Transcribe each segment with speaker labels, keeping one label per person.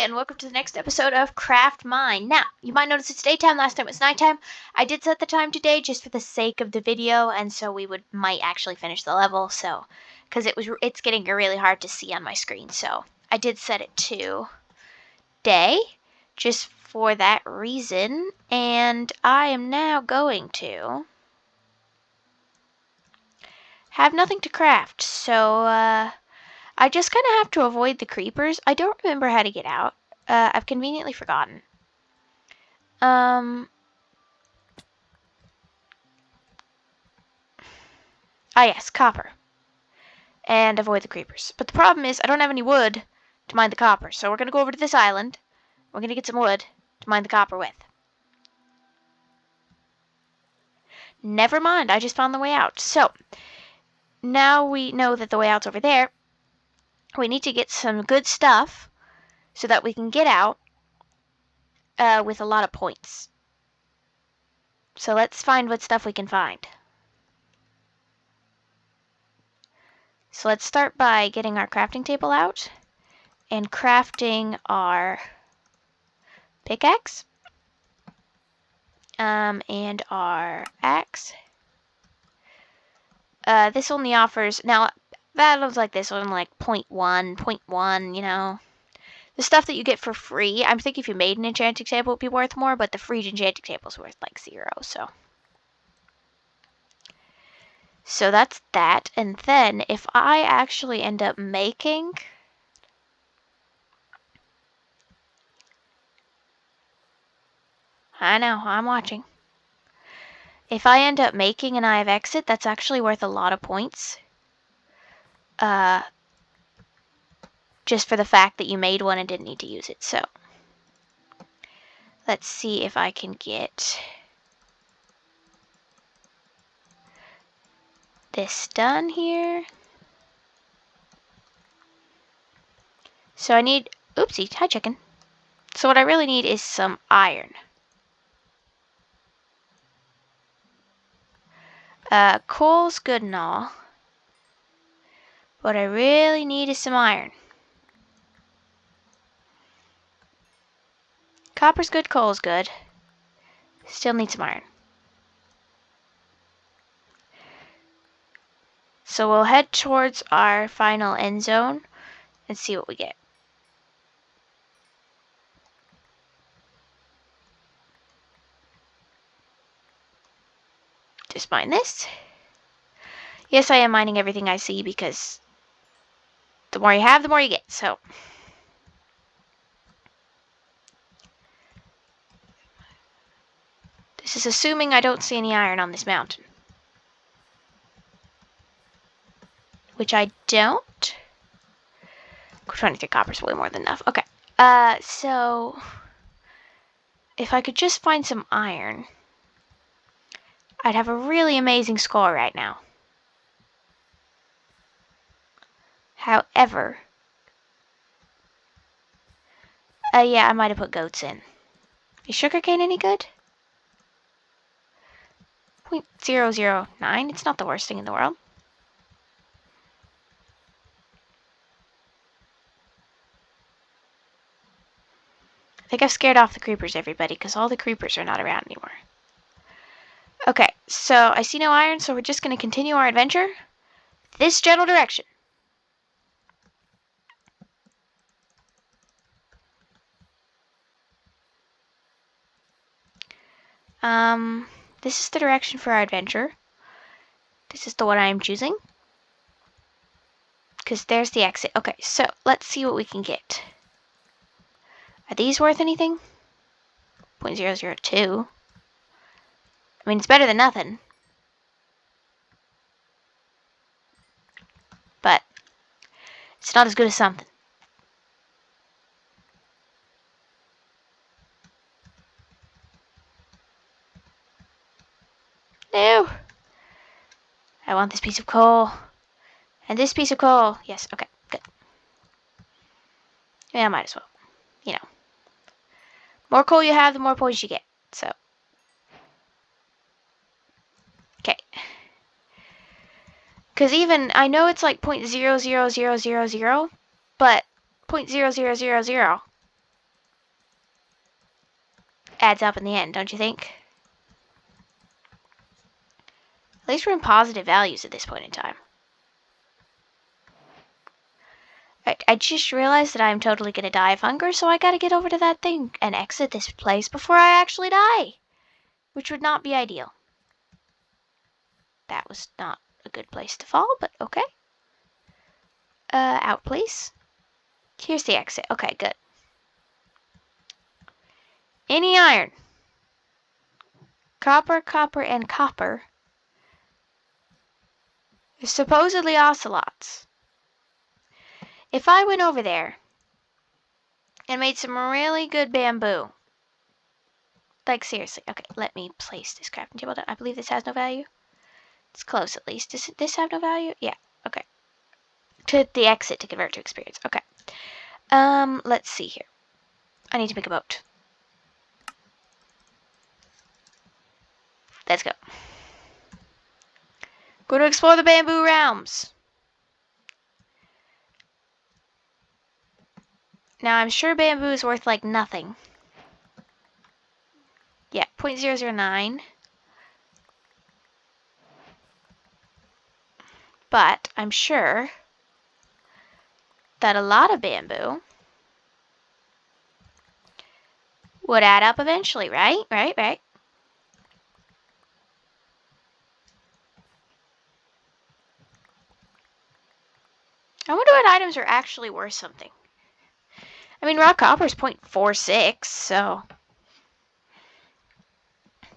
Speaker 1: and welcome to the next episode of Craftmine. Now, you might notice it's daytime, last time it was nighttime. I did set the time today just for the sake of the video, and so we might actually finish the level, so, because it's getting really hard to see on my screen, so I did set it to day, just for that reason, and I am now going to have nothing to craft, so, I just kind of have to avoid the creepers. I don't remember how to get out. I've conveniently forgotten. Yes, copper. And avoid the creepers. But the problem is I don't have any wood to mine the copper. So we're going to go over to this island. We're going to get some wood to mine the copper with. Never mind, I just found the way out. So, now we know that the way out's over there. We need to get some good stuff so that we can get out with a lot of points. So let's find what stuff we can find. So let's start by getting our crafting table out and crafting our pickaxe and our axe. This only offers, now battles like this one, like 0.1, you know. The stuff that you get for free, I'm thinking if you made an enchanting table it would be worth more, but the free enchanting table is worth like 0, so. So that's that, and then if I actually end up making... I know, I'm watching. If I end up making an Eye of Exit, that's actually worth a lot of points. Just for the fact that you made one and didn't need to use it, so. Let's see if I can get this done here. So I need, oopsie, hi chicken. So what I really need is some iron. Coal's good and all. What I really need is some iron. Copper's good, coal's good. Still need some iron. So we'll head towards our final end zone and see what we get. Just mine this. Yes, I am mining everything I see because the more you have, the more you get, so. This is assuming I don't see any iron on this mountain. Which I don't. 23 copper's way more than enough. Okay. So if I could just find some iron, I'd have a really amazing score right now. However, yeah, I might have put goats in. Is sugarcane any good? 0.009. It's not the worst thing in the world. I think I've scared off the creepers, everybody, because all the creepers are not around anymore. Okay, so I see no iron, so we're just going to continue our adventure this general direction. This is the direction for our adventure. This is the one I am choosing. Because there's the exit. Okay, so let's see what we can get. Are these worth anything? 0.002. I mean, it's better than nothing. But it's not as good as something. No! I want this piece of coal. And this piece of coal. Yes, okay, good. Yeah, I might as well. You know. More coal you have, the more points you get. So. Okay. Because even, I know it's like 0.00000, but 0.0000 adds up in the end, don't you think? At least we're in positive values at this point in time. I just realized that I'm totally gonna die of hunger, so I gotta get over to that thing and exit this place before I actually die. Which would not be ideal. That was not a good place to fall, but okay. Out please. Here's the exit. Okay, good. Any iron. Copper, copper, and copper. There's supposedly ocelots. If I went over there and made some really good bamboo, like seriously, okay, let me place this crafting table down. I believe this has no value. It's close at least. Does this have no value? Yeah, okay. To the exit to convert to experience. Okay. Let's see here. I need to make a boat. Let's go. Go to explore the bamboo realms. Now, I'm sure bamboo is worth, like, nothing. Yeah, 0.009. But I'm sure that a lot of bamboo would add up eventually, right? Right. I wonder what items are actually worth something. I mean, raw copper is 0.46, so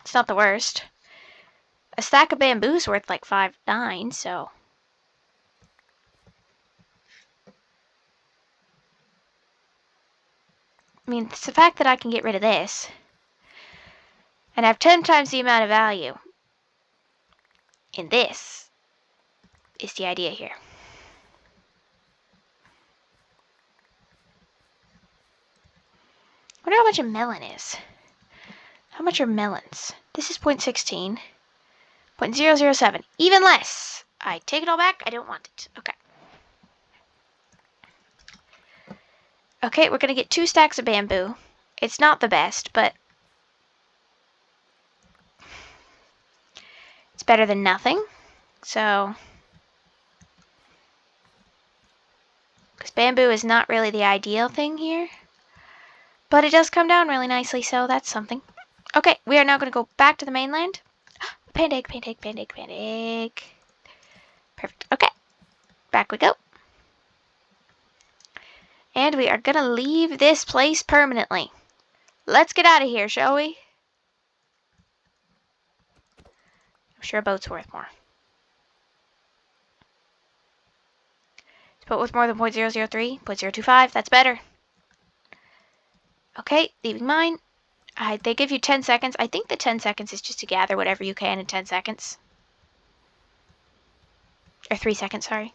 Speaker 1: it's not the worst. A stack of bamboo is worth like 5.9, so. I mean, it's the fact that I can get rid of this and have 10 times the amount of value in this is the idea here. I wonder how much a melon is. How much are melons? This is 0.16. 0.007. Even less. I take it all back. I don't want it. Okay. Okay, we're going to get 2 stacks of bamboo. It's not the best, but it's better than nothing. So, because bamboo is not really the ideal thing here. But it does come down really nicely, so that's something. Okay, we are now going to go back to the mainland. Panda egg, panda egg, panda egg, panda egg. Perfect. Okay, back we go. And we are going to leave this place permanently. Let's get out of here, shall we? I'm sure a boat's worth more. Is a boat worth more than 0.003? 0.025? That's better. Okay, leaving mine. They give you 10 seconds. I think the 10 seconds is just to gather whatever you can in 10 seconds. Or 3 seconds, sorry.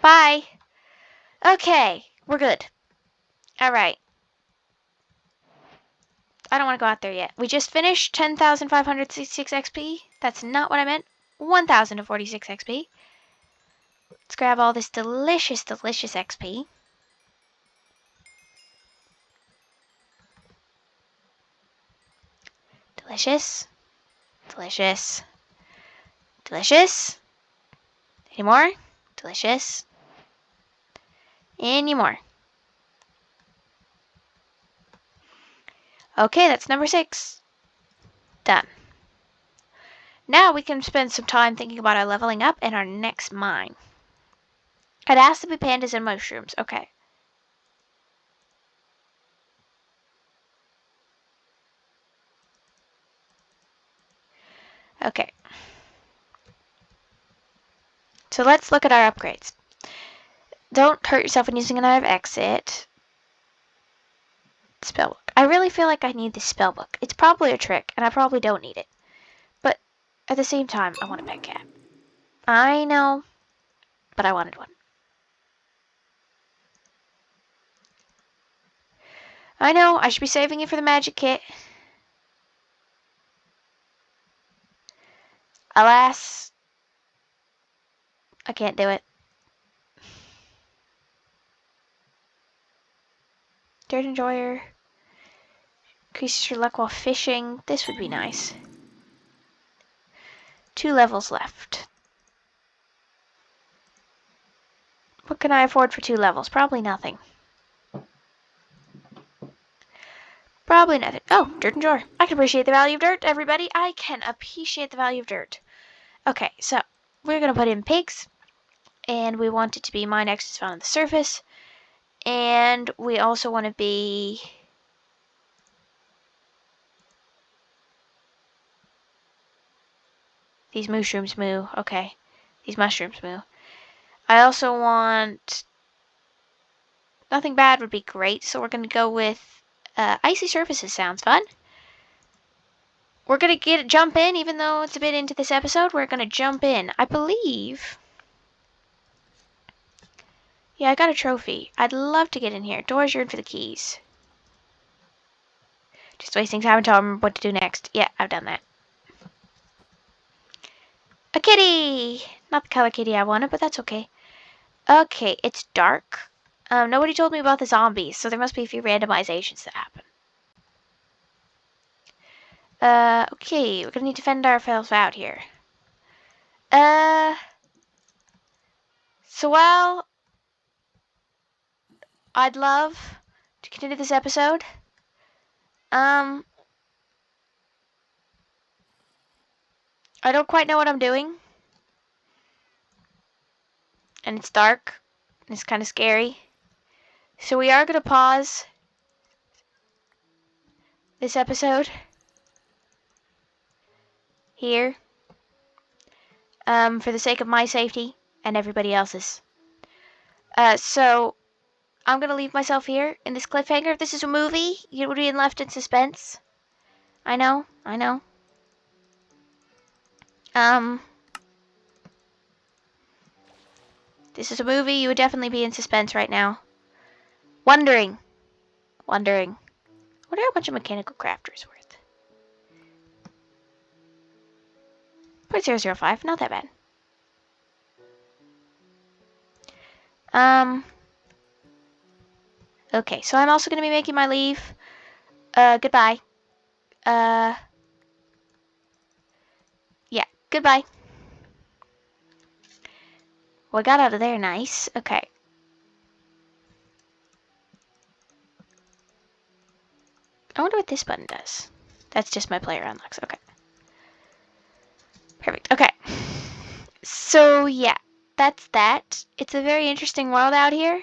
Speaker 1: Bye. Okay, we're good. Alright. I don't want to go out there yet. We just finished 10,566 XP. That's not what I meant. 1,046 XP. Let's grab all this delicious, delicious XP. Delicious. Delicious. Delicious. Any more? Delicious. Any more? Okay, that's number 6. Done. Now we can spend some time thinking about our leveling up and our next mine. It has to be pandas and mushrooms. Okay. Okay. So let's look at our upgrades. Don't hurt yourself when using another exit. Spellbook. I really feel like I need this spellbook. It's probably a trick, and I probably don't need it. But at the same time, I want a pet cat. I know, but I wanted one. I know, I should be saving it for the magic kit. Alas, I can't do it. Dirt Enjoyer. Increases your luck while fishing. This would be nice. 2 levels left. What can I afford for 2 levels? Probably nothing. Probably nothing. Oh, dirt and drawer. I can appreciate the value of dirt, everybody. I can appreciate the value of dirt. Okay, so we're going to put in pigs. And we want it to be mine X is found on the surface. And we also want to be... These mushrooms moo. Okay. These mushrooms moo. I also want... Nothing bad would be great, so we're going to go with icy surfaces. Sounds fun. We're going to jump in, even though it's a bit into this episode. We're going to jump in. I believe... Yeah, I got a trophy. I'd love to get in here. Doors, you're in for the keys. Just wasting time until I remember what to do next. Yeah, I've done that. A kitty! Not the color kitty I wanted, but that's okay. Okay, it's dark. Nobody told me about the zombies, so there must be a few randomizations that happen. Okay, we're gonna need to fend ourselves out here. So while I'd love to continue this episode, I don't quite know what I'm doing. And it's dark, and it's kind of scary. So we are gonna pause this episode here, for the sake of my safety and everybody else's. So I'm gonna leave myself here in this cliffhanger. If this is a movie, you would be left in suspense. I know. This is a movie, you would definitely be in suspense right now. Wondering. What are a bunch of mechanical crafters worth? 0.005, not that bad. Okay, so I'm also going to be making my leave. Goodbye. Yeah, goodbye. Well, I got out of there nice. Okay. I wonder what this button does. That's just my player unlocks. Okay. Perfect. Okay. So, yeah. That's that. It's a very interesting world out here.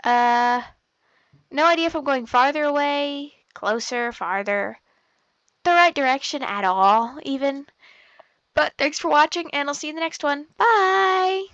Speaker 1: No idea if I'm going farther away, closer, farther, the right direction at all, even. But thanks for watching, and I'll see you in the next one. Bye!